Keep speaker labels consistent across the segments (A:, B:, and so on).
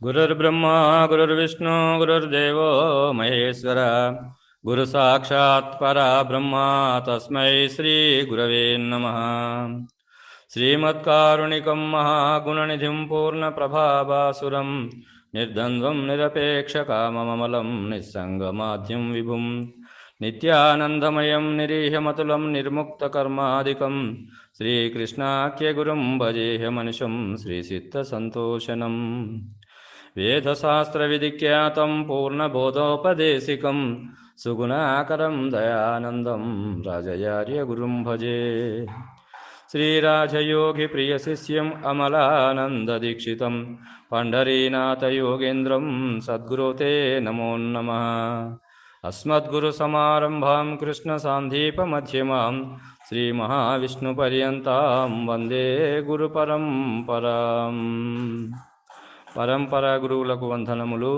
A: गुरुर्ब्रह्मा गुरुर्विष्णु गुरुर्देवो महेश्वर गुरु साक्षात् परब्रह्म तस्मै श्री गुरवे नमः। श्रीमत्कारुणिकं महागुणनिधिं पूर्णप्रभाभासुरं निर्द्वन्द्वं निरपेक्षकाममलं निस्सङ्गमाद्यं विभुं नित्यानन्दमयं निरीहमतुलं निर्मुक्तकर्मादिकं श्रीकृष्णाख्यगुरुं भजेऽहमनिशं श्रीसिद्धसन्तोषणम्। वेदशास्त्रविधिख्यातं पूर्णबोधोपदेशिकं सुगुणाकरं दयानन्दं राजयार्यगुरुं भजे। श्रीराजयोगिप्रियशिष्यम् अमलानन्ददीक्षितं पण्ढरीनाथयोगेन्द्रं सद्गुरो ते नमो नमः। अस्मद्गुरुसमारम्भां कृष्णसान्धीपमध्यमां श्रीमहाविष्णुपर्यन्तां वन्दे गुरुपरम्पराम्। పరంపరా గురువులకు వందనములు.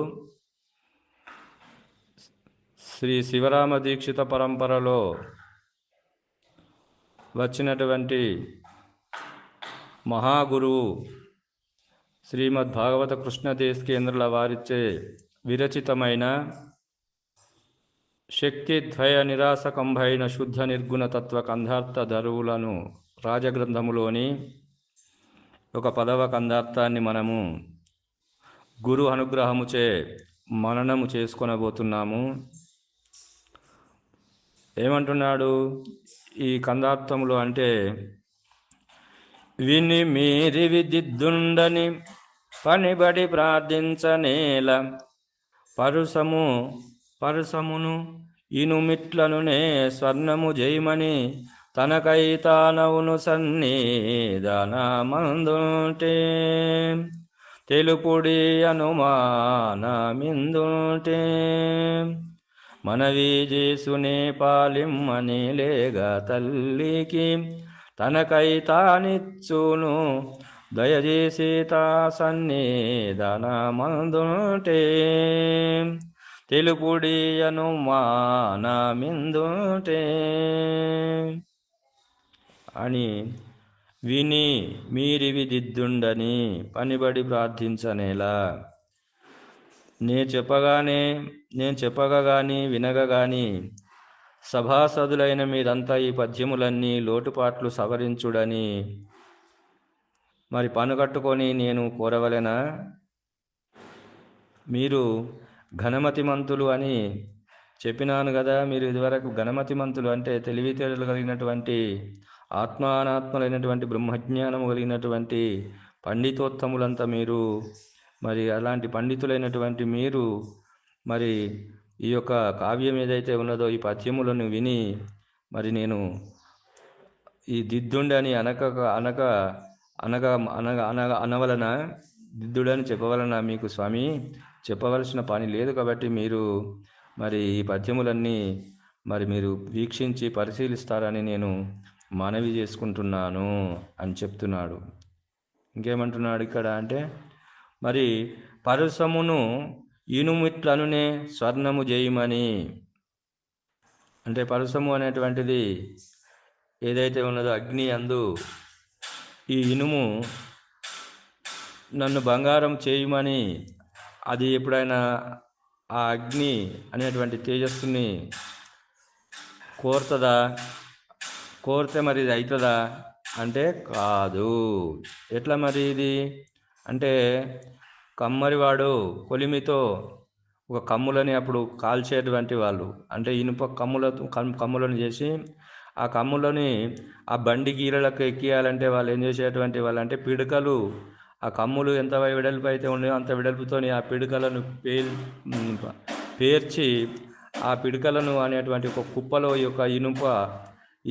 A: శ్రీ శివరామ దీక్షిత పరంపరలో వచ్చినటువంటి మహాగురువు శ్రీమద్ భాగవత కృష్ణదేశికేంద్రుల వారిచే విరచితమైన శక్తిద్వయ నిరాసకంభైన శుద్ధ నిర్గుణ తత్వ కందార్థ ధరువులను రాజగ్రంథములోని ఒక 10వ కందార్థాన్ని మనము గురు అనుగ్రహముచే మననము చేసుకొనబోతున్నాము. ఏమంటున్నాడు ఈ కందార్థములో అంటే, విని మీరి విదిద్దుండని పనిబడి ప్రార్థించనేల పరుసమును ఇనుమిట్లనునే స్వర్ణము జయమని తనకై తానవును సన్నిధానమందుంటే తెలుపుడి అనుమానమిందుంటే మనవి చేసునే పాలిమ్మని లేగా తల్లికి తనకై తానిచ్చును దయచేసి తా సన్నిధానమందుంటే తెలుపుడి అనుమానమిందుంటే అని విని మీరివి దిద్దుండని పనిబడి ప్రార్థించనేలా. నేను చెప్పగా గాని వినగా గాని సభాసదులైన మీరంతా ఈ పద్యములన్నీ లోటుపాట్లు సవరించుడని మరి పనుగట్టుకొని నేను కోరవలెనా? మీరు ఘనమతిమంతులు అని చెప్పినాను కదా. మీరు ఇదివరకు ఘనమతిమంతులు అంటే తెలివితేటలు కలిగినటువంటి ఆత్మానాత్మలైనటువంటి బ్రహ్మజ్ఞానము కలిగినటువంటి పండితోత్తములంతా మీరు. మరి అలాంటి పండితులైనటువంటి మీరు మరి ఈ యొక్క కావ్యం ఏదైతే ఉన్నదో ఈ పద్యములను విని మరి నేను ఈ దిద్దుండని అనవలన దిద్దుడని చెప్పవలన మీకు స్వామి చెప్పవలసిన పని లేదు. కాబట్టి మీరు మరి ఈ పద్యములన్నీ మరి మీరు వీక్షించి పరిశీలిస్తారని నేను మనవి చేసుకుంటున్నాను అని చెప్తున్నాడు. ఇంకేమంటున్నాడు ఇక్కడ అంటే, మరి పరుసమును ఇనుమిట్లనునే స్వర్ణము జయమని అంటే పరుసము అనేటువంటిది ఏదైతే ఉన్నదో అగ్ని అందు ఈ ఇనుము నన్ను బంగారం చేయమని అది ఎప్పుడైనా ఆ అగ్ని అనేటువంటి తేజస్సుని కోరితే మరి ఇది అవుతుందా అంటే కాదు. ఎట్లా మరి ఇది అంటే, కమ్మరివాడు కొలిమితో ఒక కమ్ములని అప్పుడు కాల్చేటువంటి వాళ్ళు అంటే ఇనుప కమ్ములను చేసి ఆ కమ్ములని ఆ బండి గీరలకు ఎక్కియాలంటే వాళ్ళు ఏం చేసేటువంటి వాళ్ళు అంటే పిడకలు, ఆ కమ్ములు ఎంత వెడల్పు అయితే ఉన్నాయో అంత వెడల్పుతోని ఆ పిడకలను పేర్చి ఆ పిడకలను అనేటువంటి ఒక కుప్పలో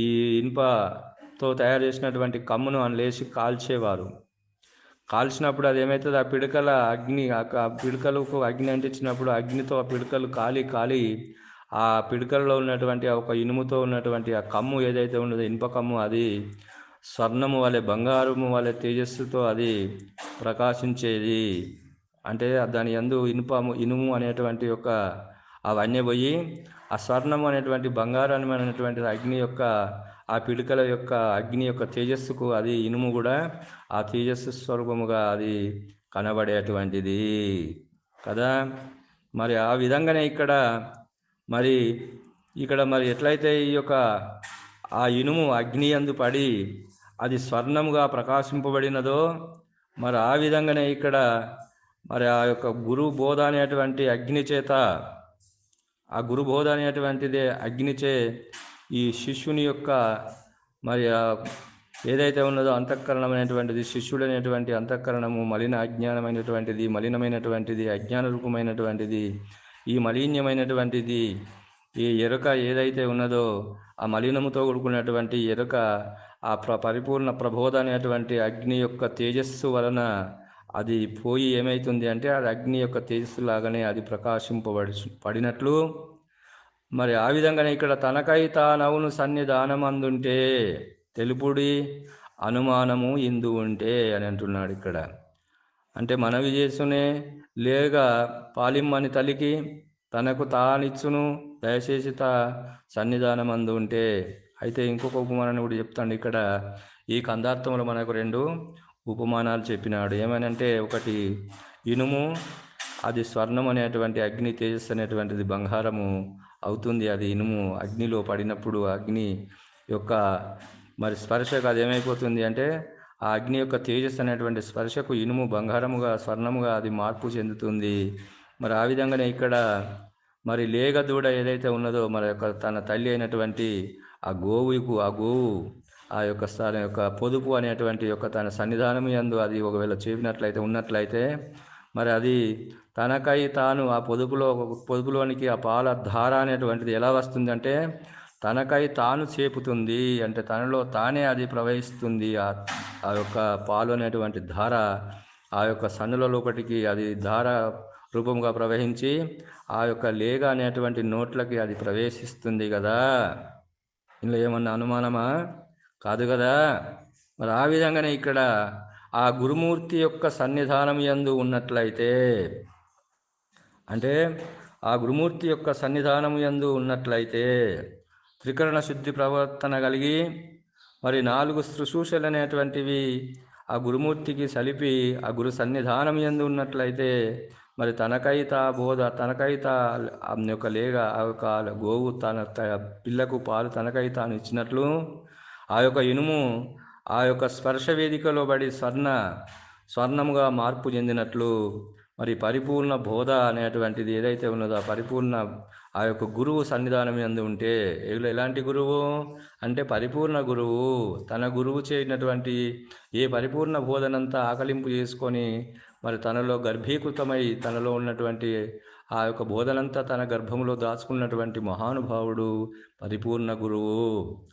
A: ఈ ఇనుపతో తయారు చేసినటువంటి కమ్మును లేచి కాల్చేవారు. కాల్చినప్పుడు అది ఏమవుతుంది, ఆ పిడకల అగ్ని ఆ పిడకలకు అగ్ని అంటించినప్పుడు అగ్నితో ఆ పిడకలు కాలి ఆ పిడకలలో ఉన్నటువంటి ఒక ఇనుముతో ఉన్నటువంటి ఆ కమ్ము ఏదైతే ఉన్నదో ఇనుప కమ్ము అది స్వర్ణము వలె బంగారము వలె తేజస్సుతో అది ప్రకాశించేది. అంటే దాని యందు ఇనుము అనేటువంటి యొక్క అవన్నీ పోయి ఆ స్వర్ణము అనేటువంటి బంగారం అనేటువంటి అగ్ని యొక్క ఆ పిడకల యొక్క అగ్ని యొక్క తేజస్సుకు అది ఇనుము కూడా ఆ తేజస్సు స్వరూపముగా అది కనబడేటువంటిది కదా. మరి ఆ విధంగానే మరి మరి ఎట్లయితే ఈ యొక్క ఆ ఇనుము అగ్ని యందు పడి అది స్వర్ణముగా ప్రకాశింపబడినదో, మరి ఆ విధంగానే మరి ఆ యొక్క గురు బోధ అనేటువంటి అగ్ని చేత, ఆ గురు బోధ అనేటువంటిది అగ్నిచే ఈ శిష్యుని యొక్క మరి ఏదైతే ఉన్నదో అంతఃకరణం అనేటువంటిది, శిష్యుడు అనేటువంటి అంతఃకరణము అజ్ఞానమైనటువంటిది, మలినమైనటువంటిది, అజ్ఞాన రూపమైనటువంటిది, ఈ మలిన్యమైనటువంటిది, ఈ ఎరుక ఏదైతే ఉన్నదో ఆ మలినముతో కూడుకున్నటువంటి ఎరుక ఆ పరిపూర్ణ ప్రబోధ అనేటువంటి అగ్ని యొక్క తేజస్సు వలన అది పోయి ఏమవుతుంది అంటే అది అగ్ని యొక్క తేజస్సు లాగానే అది పడినట్లు, మరి ఆ విధంగానే తనకై తానవును సన్నిధానమందుంటే తెలుపుడి అనుమానము ఇందు ఉంటే అని అంటున్నాడు అంటే మనవి చేసునే లేక పాలిమ్మని తలికి తనకు తానిచ్చును దయచేసి సన్నిధానమందు ఉంటే. అయితే ఇంకొక ఉపమానాన్ని కూడా చెప్తాడు ఈ కందార్థంలో మనకు 2 ఉపమానాలు చెప్పినాడు. ఏమనంటే, ఒకటి ఇనుము, అది స్వర్ణం అనేటువంటి అగ్ని తేజస్సు అనేటువంటిది బంగారము అవుతుంది. అది ఇనుము అగ్నిలో పడినప్పుడు అగ్ని యొక్క మరి స్పర్శకు అది ఏమైపోతుంది అంటే ఆ అగ్ని యొక్క తేజస్సు అనేటువంటి స్పర్శకు ఇనుము బంగారముగా స్వర్ణముగా అది మార్పు చెందుతుంది. మరి ఆ విధంగానే మరి లేగ దూడ ఏదైతే ఉన్నదో మరి తన తల్లి అయినటువంటి ఆ గోవు ఆ యొక్క పొదుపు అనేటువంటి తన సన్నిధానం యందు అది ఒకవేళ చేపినట్లయితే ఉన్నట్లయితే మరి అది తనకై తాను ఆ పొదుపులోనికి ఆ పాల ధార అనేటువంటిది ఎలా వస్తుందంటే తనకై తాను చేపుతుంది. అంటే తనలో తానే అది ప్రవహిస్తుంది. ఆ యొక్క పాలు అనేటువంటి ధార ఆ యొక్క సన్నుల లోపటికి అది ధార రూపంగా ప్రవహించి ఆ యొక్క లేగ అనేటువంటి నోట్లకి అది ప్రవేశిస్తుంది కదా. ఇందులో ఏమన్నా అనుమానమా? కాదు కదా. మరి ఆ విధంగానే ఆ గురుమూర్తి యొక్క సన్నిధానం యందు ఉన్నట్లయితే, అంటే ఆ గురుమూర్తి యొక్క సన్నిధానం యందు ఉన్నట్లయితే త్రికరణ శుద్ధి ప్రవర్తన కలిగి మరి 4 శుశ్రూషలు అనేటువంటివి ఆ గురుమూర్తికి సలిపి ఆ గురు సన్నిధానం యందు ఉన్నట్లయితే మరి తనకైతా బోధ తనకైతా యొక్క లేగ ఆ యొక్క గోవు తన పిల్లకు పాలు తనకై తాను ఇచ్చినట్లు ఆ యొక్క ఇనుము ఆ యొక్క స్పర్శ వేదికలో పడి స్వర్ణముగా మార్పు చెందినట్లు మరి పరిపూర్ణ బోధ అనేటువంటిది ఏదైతే ఉన్నదో ఆ పరిపూర్ణ ఆ యొక్క గురువు సన్నిధానం యందు ఉంటే, ఎలాంటి గురువు అంటే పరిపూర్ణ గురువు, తన గురువు చేయనటువంటి ఏ పరిపూర్ణ బోధనంతా ఆకలింపు చేసుకొని మరి తనలో గర్భీకృతమై తనలో ఉన్నటువంటి ఆ యొక్క బోధనంతా తన గర్భంలో దాచుకున్నటువంటి మహానుభావుడు పరిపూర్ణ గురువు.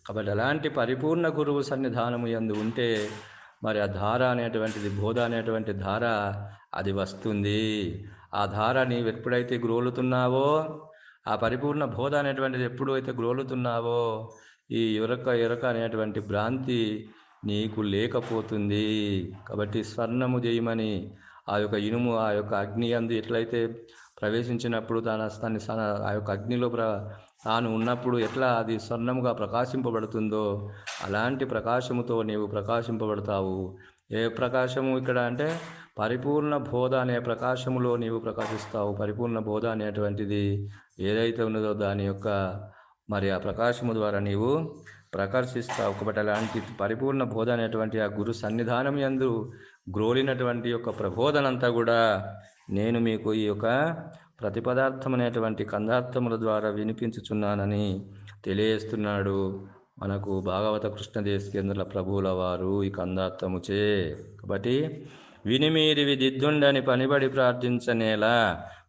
A: కాబట్టి అలాంటి పరిపూర్ణ గురువు సన్నిధానము యందు ఉంటే మరి ఆ ధార అనేటువంటిది బోధ అనేటువంటి ధార అది వస్తుంది. ఆ ధార నీవు ఎప్పుడైతే గ్రోలుతున్నావో, ఆ పరిపూర్ణ బోధ అనేటువంటిది ఎప్పుడైతే గ్రోలుతున్నావో ఈ ఎరక అనేటువంటి భ్రాంతి నీకు లేకపోతుంది. కాబట్టి స్వర్ణము చేయమని ఆ యొక్క ఇనుము ఆ యొక్క అగ్ని అందు ఎట్లయితే ప్రవేశించినప్పుడు ఆ యొక్క అగ్నిలో తాను ఉన్నప్పుడు ఎట్లా అది స్వర్ణముగా ప్రకాశింపబడుతుందో అలాంటి ప్రకాశముతో నీవు ప్రకాశింపబడతావు. ఏ ప్రకాశము అంటే పరిపూర్ణ బోధ అనే ప్రకాశములో నీవు ప్రకాశిస్తావు. పరిపూర్ణ బోధ అనేటువంటిది ఏదైతే ఉన్నదో దాని యొక్క మరి ఆ ప్రకాశము ద్వారా నీవు ప్రకాశిస్తావు. కాబట్టి అలాంటి పరిపూర్ణ బోధ అనేటువంటి ఆ గురు సన్నిధానం యందు గ్రోలినటువంటి యొక్క ప్రబోధనంతా కూడా నేను మీకు ఈ యొక్క ప్రతిపదార్థం అనేటువంటి కందార్థముల ద్వారా వినిపించుచున్నానని తెలియజేస్తున్నాడు మనకు భాగవత కృష్ణదేశకేంద్రుల ప్రభువుల వారు ఈ కందార్థముచే. కాబట్టి వినిమీరివి దిద్దుండని పనిబడి ప్రార్థించనేలా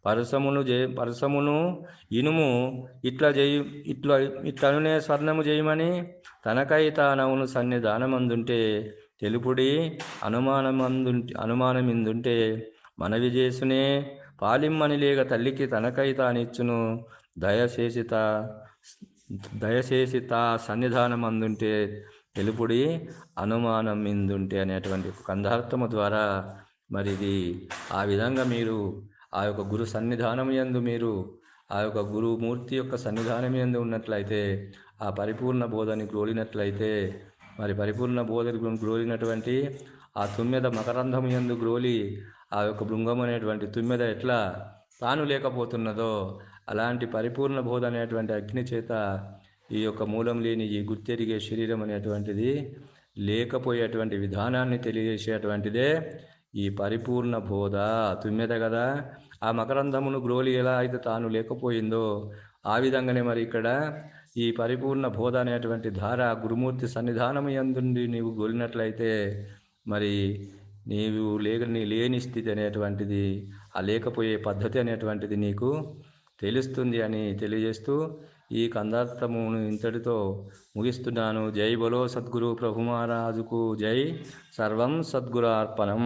A: పరసమును ఇనుము ఇట్లనునే స్వర్ణము చేయమని తనకై తానవును సన్నిధానమందుంటే తెలుపుడి అనుమానమిందుంటే మనవి చేసునే పాలిమ్మని లేక తల్లికి తనకై తానిచ్చును దయచేసి సన్నిధానమందుంటే తెలుపుడి అనుమానం ఇందుంటే అనేటువంటి కందార్థము ద్వారా మరి ఇది ఆ విధంగా మీరు ఆ యొక్క గురు సన్నిధానం యందు మీరు ఆ యొక్క గురుమూర్తి యొక్క సన్నిధానం యందు ఉన్నట్లయితే ఆ పరిపూర్ణ బోధని గ్రోలినట్లయితే మరి పరిపూర్ణ బోధకు గ్రోలినటువంటి ఆ తుమ్మెద మకరంధము యందు గ్రోలి ఆ యొక్క భృంగం అనేటువంటి తుమ్మెద ఎట్లా తాను లేకపోతున్నదో అలాంటి పరిపూర్ణ బోధ అనేటువంటి అగ్ని చేత ఈ యొక్క మూలం లేని ఈ గుర్తెరిగే శరీరం అనేటువంటిది లేకపోయేటువంటి విధానాన్ని తెలియజేసేటువంటిదే ఈ పరిపూర్ణ బోధ. తుమ్మెద కదా ఆ మకరంధమును గ్రోలి ఎలా అయితే తాను లేకపోయిందో ఆ విధంగానే మరి ఇక్కడ ఈ పరిపూర్ణ బోధ అనేటువంటి ధార గురుమూర్తి సన్నిధానము యందుండి నీవు గోలినట్లయితే మరి నీవు లేని స్థితి అనేటువంటిది ఆ లేకపోయే పద్ధతి అనేటువంటిది నీకు తెలుస్తుంది అని తెలియజేస్తూ ఈ కందార్థమును ఇంతటితో ముగిస్తున్నాను. జై బలో సద్గురు ప్రభు మహారాజుకు జై. సర్వం సద్గురు అర్పణం.